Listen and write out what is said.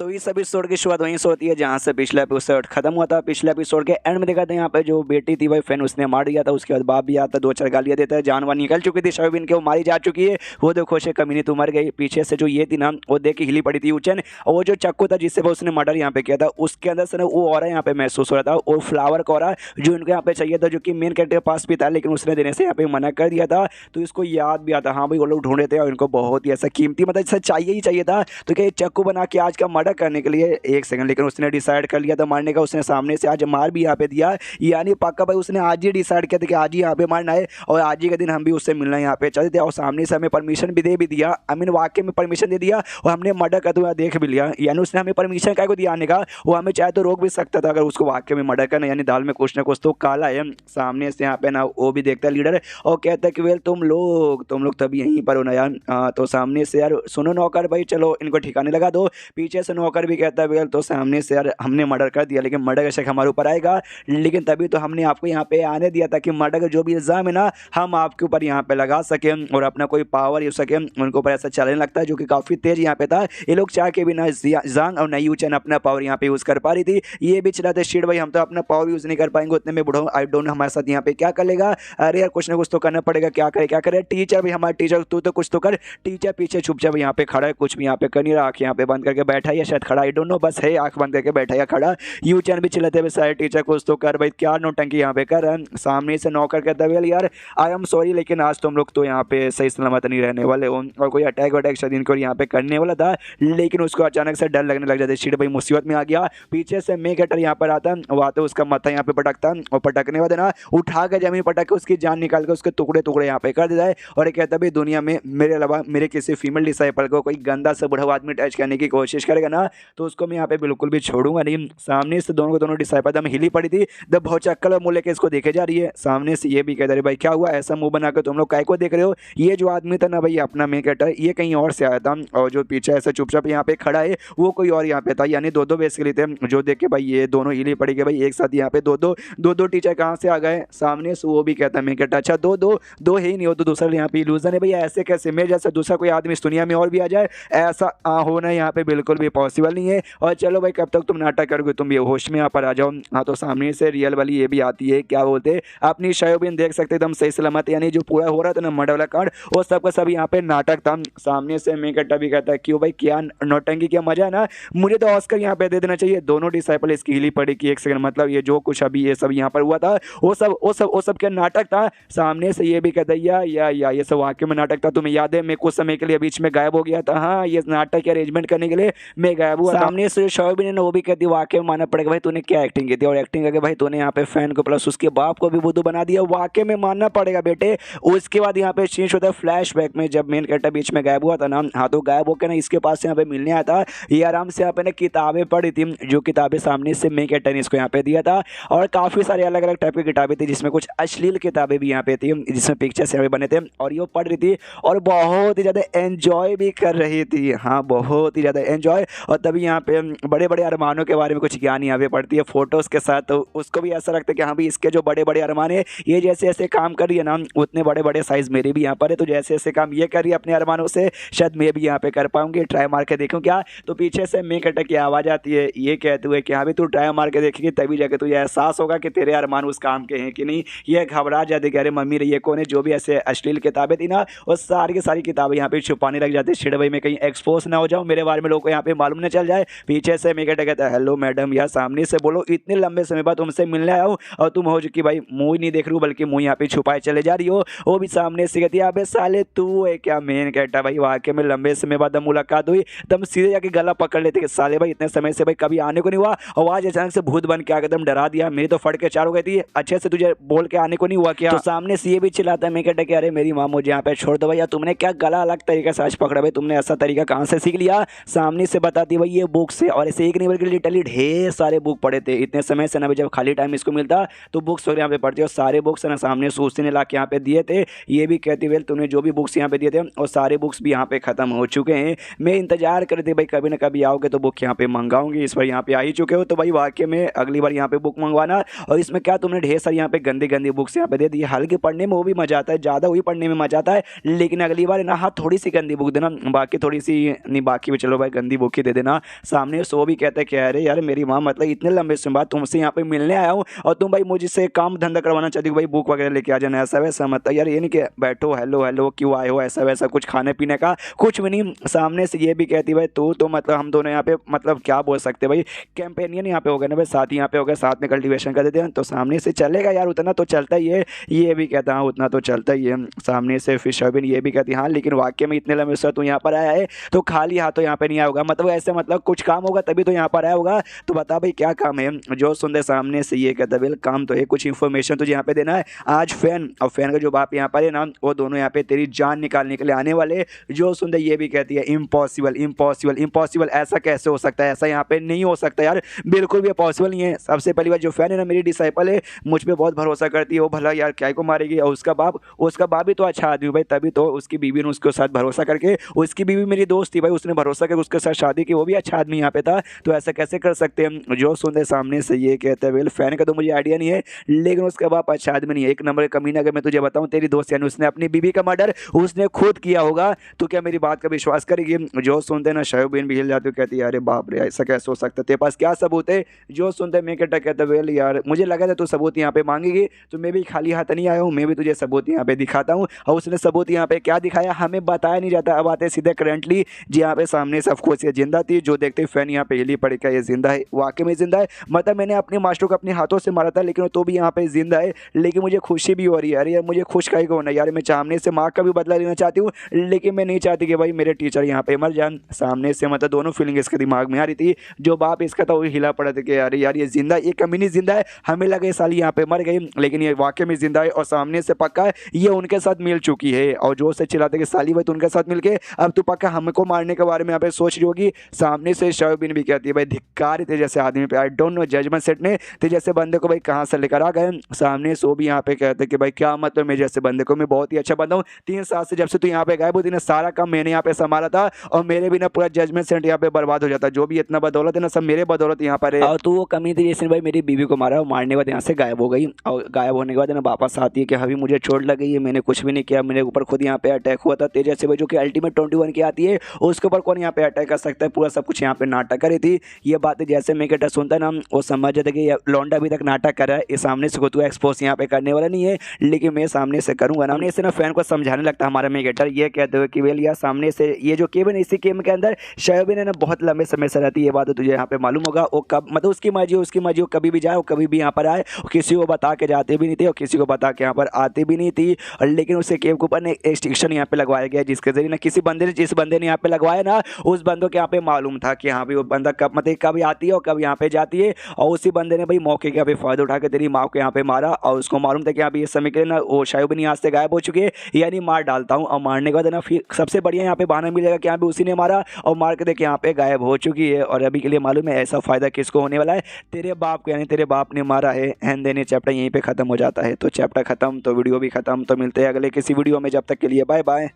तो इस एपिसोड की शुरुआत वहीं से होती है जहां से पिछला एपिसोड खत्म हुआ था। पिछले एपिसोड के एंड में देखा था यहाँ पे जो बेटी थी वही फैन उसने मार दिया था। उसके बाद बाप भी आता, दो चार गालियां देता है, जानवर निकल चुकी थी शोबिन के, वो मारी जा चुकी है। वो देखो से कमीनी तो मर गई। पीछे से जो ये थी ना वो देख के हिली पड़ी थी उचन, और वो जो चक्कू था जिससे वो उसने मर्डर यहाँ पे किया था उसके अंदर से ना वो ऑरा यहाँ पे महसूस हो रहा था, और फ्लावर का ऑरा जो इनको यहाँ पे चाहिए था, जो कि मेन कैरेक्टर के पास भी था लेकिन उसने देने से यहाँ पे मना कर दिया था। तो इसको याद भी आता, हाँ भाई वो लोग ढूंढ रहे थे और इनको बहुत ही ऐसा कीमती मतलब जैसा चाहिए ही चाहिए था, तो क्या चक्कू बना के आज का मर्डर करने के लिए एक सेकंड, लेकिन उसने डिसाइड कर लिया था मारने का। उसने सामने से आज मार भी यहाँ पे दिया, यानी पक्का भाई उसने आज ही डिसाइड किया था कि आज ही यहाँ पे मारना है और आज ही के दिन हम भी उससे मिलना यहाँ पे चलते थे। और सामने से हमें परमिशन भी दे भी दिया, आई मीन वाकई में परमिशन दे दिया और हमने मर्डर करते हुए देख भी लिया। यानी उसने हमें परमिशन क्या को दिया आने का, वो हमें चाहे तो रोक भी सकता था अगर उसको वाकई में मर्डर करना, यानी दाल में कुछ ना कुछ तो काला है। सामने से यहाँ पे ना वो भी देखता है लीडर और कहता है कि वेल तुम लोग तभी यहीं पर हो ना यार। तो सामने से यार सुनो नौकर भाई, चलो इनको ठिकाने लगा दो। पीछे से नौकर भी कहता है वेल तो सामने से यार हमने मर्डर कर दिया लेकिन मर्डर का शक हमारे ऊपर आएगा, लेकिन तभी तो हमने आपको यहाँ पे आने दिया था कि मर्डर का जो भी इल्ज़ाम है ना हम आपके ऊपर यहाँ पे लगा सकें और अपना कोई पावर यूज सकें। उनके ऊपर ऐसा चलने लगता है जो कि काफ़ी तेज यहाँ पे था। ये लोग चाह के बिना जांग और नई यूचन अपना पावर यहाँ पे यूज़ कर पा रही थी। ये भी चलाते शीट भाई हम तो अपना पावर यूज़ नहीं कर पाएंगे उतने में, बुढ़ो आई डोंट नो हमारे साथ यहाँ पे क्या कर लेगा। अरे यार कुछ ना कुछ तो करना पड़ेगा, क्या करे टीचर भाई, हमारे टीचर तू तो कुछ तो कर। टीचर पीछे चुपचाप यहाँ पे खड़ा है, कुछ भी यहाँ पे कर नहीं रहा, आँख यहाँ पे बंद करके बैठा है शायद खड़ा, आई डोंट नो, बस है आँख बंद करके बैठा है खड़ा। यू चैन भी चिल्लाते हुए सारे टीचर कुछ तो कर भाई, क्या नोटंकी यहाँ पे कर। सामने से नौकर कहता है यार आई एम सॉरी लेकिन आज तुम लोग तो यहाँ पे सही सलामत नहीं रहने वाले हो, और कोई अटैक वटैक शायद इनको यहाँ पे करने वाला था लेकिन उसको अचानक से डर लगने लग जाता है। शीट भाई मुसीबत में आ गया। पीछे से मे कटर यहाँ पर आता वो आते उसका माथा यहाँ पे पटकता और पटकने वाले ना उठा के जमीन पटक के उसकी जान निकाल के उसके टुकड़े टुकड़े यहाँ पे कर देता है। और ये कहता है भाई दुनिया में मेरे अलावा मेरे किसी फीमेल डिसाइपल को कोई गंदा सा बुढ़ा आदमी टच करने की कोशिश करेगा ना तो उसको मैं यहाँ पे बिल्कुल भी छोड़ूंगा नहीं। सामने से दोनों डिसाइपल दम हिली पड़ी थी, द बहुत चक्कर मुँह लेके इसको देखे जा रही है। सामने से ये भी कहता है भाई क्या हुआ, ऐसा मुंह बना के तुम लोग काय को देख रहे हो। ये जो आदमी था ना भाई अपना मेन कैरेक्टर ये कहीं और से आया था और जो पीछे ऐसा चुपचाप यहाँ पे खड़ा है वो कोई और यहाँ पे था, यानी दो बेसिकली थे। जो देख के भाई ये दोनों हिली पड़ी गए भाई एक साथ यहाँ पे दो टीचर कहाँ से आ गए। सामने से वो भी कहता है मेन कैरेक्टर अच्छा दो ही नहीं हो तो दूसरा यहाँ पे इल्यूजन है भैया, ऐसे कैसे मेरे जैसा दूसरा कोई आदमी इस दुनिया में और भी आ जाए, ऐसा होना यहाँ पे बिल्कुल भी पॉसिबल नहीं है। और चलो भाई कब तक तुम नाटक करोगे, तुम भी होश में यहाँ पर आ जाओ। हाँ तो सामने से रियल वाली ये भी आती है, क्या बोलते अपनी शोबिन देख सकते एकदम सही सलामत, यानी जो पूरा हो रहा था ना मर्डर वाला कांड वो सबका सब यहाँ पे नाटक था। सामने से मैं कट्टा भी कहता है क्यों भाई क्या नौटंकी क्या मजा है ना, मुझे तो ऑस्कर यहाँ पे दे देना चाहिए। दोनों डिसाइपल इसकी हिली पड़ी कि एक सेकंड मतलब ये जो कुछ अभी ये सब यहाँ पर हुआ था वो सब क्या नाटक था। सामने से ये भी कहता है या ये सब वाकई में नाटक था, तुम्हें याद है मैं कुछ समय के लिए बीच में गायब हो गया था, हाँ ये नाटक अरेंजमेंट करने के लिए मैं गायब हुआ। सामने से शोबिन ने वो भी कहती वाकई में मानना पड़ेगा भाई तूने क्या एक्टिंग की थी, और एक्टिंग करके भाई तूने यहाँ पे फैन को प्लस उसके बाप को भी बुद्धू बना दिया, वाकई में मानना पड़ेगा बेटे। उसके बाद यहाँ पे चेंज होता है फ्लैशबैक में, जब मेन कैरेक्टर बीच में गायब हुआ था ना, हाँ तो गायब होकर ना इसके पास यहाँ पे मिलने आया था। ये आराम से यहाँ पे ना किताबें पढ़ी थी, जो किताबें सामने से मेन कैरेक्टर ने इसको यहाँ पे दिया था, और काफ़ी सारी अलग अलग टाइप की किताबें थी जिसमें कुछ अश्लील किताबें भी यहाँ पे थी जिसमें पिक्चर्स यहाँ पे बने थे, और ये पढ़ रही थी और बहुत ही ज़्यादा एंजॉय भी कर रही थी, हाँ बहुत ही ज़्यादा एंजॉय। और तभी यहाँ पे बड़े बड़े अरमानों के बारे में कुछ ज्ञान यहाँ पे पढ़ती है फोटोज़ के साथ, तो उसको भी ऐसा लगता है कि हाँ भाई इसके जो बड़े बड़े अरमान है ये जैसे ऐसे काम कर रही है ना उतने बड़े बड़े साइज़ मेरे भी यहाँ पर है, तो जैसे ऐसे काम ये कर रही है अपने अरमानों से शायद मैं भी यहाँ पे कर पाऊंगी, ट्राई मार के देखूँ क्या। तो पीछे से मैं कटक की आवाज़ आती है ये कहते हुए कि हाँ भाई तू ट्राई मार के देखेगी तभी जाके तुझे एहसास होगा कि तेरे अरमान उस काम के हैं कि नहीं। ये घबरा जाते कि अरे मम्मी रे ये कौन है, जो भी ऐसे अश्लील किताबें थी ना वो सारी की सारी किताबें यहाँ पे छुपाने लग जाती है, छिड़ भाई मैं कहीं एक्सपोज ना हो जाऊँ, मेरे बारे में लोगों को यहाँ पे मालूम ना चल जाए। पीछे से मैं कहता है हेलो मैडम यार सामने से बोलो, इतने लंबे समय बाद तुमसे मिलने आया हूँ और तुम हो चुकी भाई मुँह नहीं देख रही हूँ बल्कि मुँह यहाँ पे छुपाए चले जा रही हो। वो भी सामने से कहती है अबे साले तू है क्या। मेन कहता भाई वाकई में लंबे समय बाद मुलाकात हुई तब सीधे जाके गला पकड़ लेते कि साले भाई इतने समय से भाई कभी आने को नहीं हुआ और आज अचानक से भूत बन के एकदम डरा दिया, मेरी तो फट के चार हो गई थी, अच्छे से तुझे बोल के आने को नहीं हुआ क्या। तो सामने से ये भी चिल्लाता है मैं कहता कि अरे मेरी माँ मुझे यहाँ पे छोड़ दो भैया, तुमने क्या गला अलग तरीके से आज पकड़ा भाई, तुमने ऐसा तरीका कहाँ से सीख लिया। सामने से बताती भाई ये बुक से, और ऐसे एक नहीं बल्कि लिटरली ढेर सारे बुक पढ़े थे इतने समय से ना, जब खाली टाइम इसको मिलता तो बुक्स वगैरह यहाँ पे पढ़ते और सारे बुक्स ना सामने सूचने ला के यहाँ पे दिए थे। ये भी कहती वेल तूने जो भी बुक्स यहाँ पे दिए थे और सारे बुक्स भी यहाँ पे खत्म हो चुके हैं, मैं इंतजार कर रही थी भाई कभी ना कभी आओगे तो बुक यहाँ पे मंगाऊंगी, इस बार यहाँ पे आ ही चुके हो तो भाई वाकई में अगली बार यहाँ पे बुक मंगवाना। और इसमें क्या तुमने ढेर सारी यहाँ पे गंदी गंदी बुक्स यहाँ पे दे दी, हल्के पढ़ने में वो भी मजा आता है, ज़्यादा वही पढ़ने में मजा आता है, लेकिन अगली बार ना हाँ थोड़ी सी गंदी बुक देना, बाकी थोड़ी सी नहीं बाकी भी चलो भाई गंदी बुक ही दे दे देना। सामने सो भी कहता है कि अरे यार मेरी माँ मतलब इतने लंबे समय बाद तुमसे यहाँ पे मिलने आया हूँ और तुम भाई मुझसे काम धंधा करवाना चाहती हो, भाई बुक वगैरह लेके आ जाना, ऐसा वैसा। मतलब यार ये नहीं कि बैठो हेलो हेलो क्यों आए हो, ऐसा वैसा कुछ खाने पीने का कुछ भी नहीं। सामने से ये भी कहती भाई तू तो मतलब हम दोनों यहाँ पे मतलब क्या बोल सकते भाई, कैंपेनियन यहाँ पे हो गए ना भाई, साथ ही यहाँ पे हो गए, साथ में कल्टीवेशन कर देते हैं तो सामने से चलेगा यार, उतना तो चलता ही है। ये भी कहता हाँ उतना तो चलता ही है। सामने से फिर शर्विन ये भी कहती हाँ लेकिन वाकई में इतने लंबे समय तू यहाँ पर आया है तो खाली हाथ तो यहाँ पे नहीं आया होगा, मतलब ऐसे मतलब कुछ काम होगा तभी तो यहाँ पर आया होगा, तो बता भाई क्या काम है। जो सुंदर सामने से ये कहता है काम तो है, कुछ इन्फॉर्मेशन तुझे यहाँ पे देना है। आज फैन और फैन का जो बाप यहाँ पर है ना वो दोनों यहाँ पे तेरी जान निकालने के लिए आने वाले। जो सुंदर ये भी कहती है इम्पॉसिबल इम्पॉसिबल इम्पॉसिबल, ऐसा कैसे हो सकता है, ऐसा यहाँ पे नहीं हो सकता यार, बिल्कुल भी पॉसिबल नहीं है। सबसे पहली बार जो फैन है ना मेरी डिसाइपल है, मुझ पर बहुत भरोसा करती है, वो भला यार क्या को मारेगी, और उसका बाप भी तो अच्छा आदमी भाई, तभी तो उसकी बीवी ने उसके साथ भरोसा करके, उसकी बीवी मेरी दोस्त थी भाई, उसने भरोसा करके उसके साथ शादी की, वो भी अच्छा आदमी यहाँ पे था, तो ऐसा कैसे कर सकते हैं। जो सुंदर सामने से ये कहते हैं वेल फैन का तो मुझे आइडिया नहीं है लेकिन उसका बाप अच्छा आदमी नहीं है, एक नंबर कमीना। अगर मैं तुझे बताऊं तेरी दोस्त यानी उसने अपनी बीवी का मर्डर उसने खुद किया होगा, तो क्या मेरी बात का विश्वास करेगी। जो सुनते ना शयोबीन भी हिल जाती है, कहती है अरे बाप रे ऐसा कैसे हो सकता है, तेरे पास क्या सबूत है। जो सुनते मैं कहता वेल यार मुझे लगा था तू सबूत यहाँ पे मांगेगी, तो मैं भी खाली हाथ नहीं आया हूँ, मैं भी तुझे सबूत यहाँ पे दिखाता हूँ। और उसने सबूत यहाँ पे क्या दिखाया हमें बताया नहीं जाता। अब आते सीधे करंटली जी यहाँ पे सामने से ऑफकोर्स ये जिंदा थी, जो देखते फैन यहाँ पे हिली पड़ी, क्या ये जिंदा है, वाकई में जिंदा है। मतलब मैंने अपने मास्टर को अपने हाथों से मारा था लेकिन तो भी यहाँ पे जिंदा है, लेकिन मुझे खुशी भी हो रही है। अरे यार मुझे खुश काहे को होना यार, मैं सामने से माँ का भी बदला लेना चाहती हूँ लेकिन मैं नहीं चाहती कि भाई मेरे टीचर यहाँ पे मर जान। सामने से मतलब दोनों फीलिंग इसके दिमाग में आ रही थी। जो बाप इसका था वो हिला पड़ा था कि अरे यार ये जिंदा, ये कमीनी जिंदा है, हमें लगे ये साली यहाँ पे मर गई लेकिन ये वाकई में जिंदा है और सामने से पक्का है ये उनके साथ मिल चुकी है। और जो से चिल्लाते कि साली भाई तो उनके साथ मिलके अब तू पक्का हमको मारने के बारे में यहाँ पे सोच रही होगी। सामने से शर्विन भी कहती है भाई धिक्कार थे जैसे आदमी पे, I don't know judgement set ने ते जैसे बंदे को भाई कहाँ से लेकर आ गए। सामने सो भी यहाँ पे कहते कि भाई क्या मतलब मैं जैसे बंदे को, मैं बहुत ही अच्छा बंदा हूँ, 3 साल से जब से तू यहाँ पे गायब हुई थी सारा काम मैंने यहाँ पे संभाला था और मेरे भी ना पूरा जजमेंट सेट यहाँ पे बर्बाद हो जाता, जो भी इतना बदौलत है ना सब मेरे बदौलत यहाँ पर है। और तू वो कमी थी जिसने भाई मेरी बीवी को मारा, मारने के बाद यहाँ से गायब हो गई और गायब होने के बाद ना वापस आती है कि अभी मुझे चोट लग गई है, मैंने कुछ भी नहीं किया, मेरे ऊपर खुद यहाँ पे अटैक हुआ था। तेज से भाई जो कि अल्टीमेट 21 की आती है उसके ऊपर कौन यहाँ पे अटैक कर सकता है, पूरा सब कुछ यहाँ पे नाटक करी थी। ये बातें जैसे मैं कहता सुनता ना वो समझ जाता कि लौंडा अभी तक नाटक कर रहा है, ये सामने से तू एक्सपोज यहाँ पे करने वाला नहीं है लेकिन मैं सामने से करूंगा ना। से ना फैन को समझाने लगता हमारा मेगेटर, ये कहते हुए कि वेल यार सामने से ये जो केबिन इसी केबिन के अंदर शयोबिन है ना बहुत लंबे समय से रहती है, ये बात तो तुझे यहाँ पे मालूम होगा। वो कब मतलब उसकी मर्जी हो कभी भी जाए वो कभी भी यहाँ पर आए, किसी को बता के जाते भी नहीं थे और किसी को बता के यहाँ पर आते भी नहीं थी। और लेकिन उसके केब के ऊपर ना एक स्टिक्शन यहाँ पे लगवाया गया जिसके जरिए ना किसी बंदे ने जिस बंदे ने यहाँ पे लगवाया ना उस बंदों के यहाँ पे मालूम था कि हाँ भाई वो बंदा कब मतलब कब आती है और कब यहाँ पे जाती है। और उसी बंदे ने भाई मौके का भी फायदा उठा के तेरी माँ को यहाँ पे मारा और उसको मालूम था कि अभी इस समय के लिए ना वो शयोबिन यहाँ से गायब हो चुकी है, यानी मार डालता हूँ और मारने के बाद ना फिर सबसे बढ़िया यहाँ पे बहाना मिलेगा कि यहाँ पे उसी ने मारा और मार के देखे यहाँ पे गायब हो चुकी है। और अभी के लिए मालूम है ऐसा फायदा किसको होने वाला है, तेरे बाप को, यानी तेरे बाप ने मारा है। एंड देन चैप्टर यहीं पे खत्म हो जाता है। तो चैप्टर खत्म तो वीडियो भी खत्म, तो मिलते हैं अगले किसी वीडियो में, जब तक के लिए बाय बाय।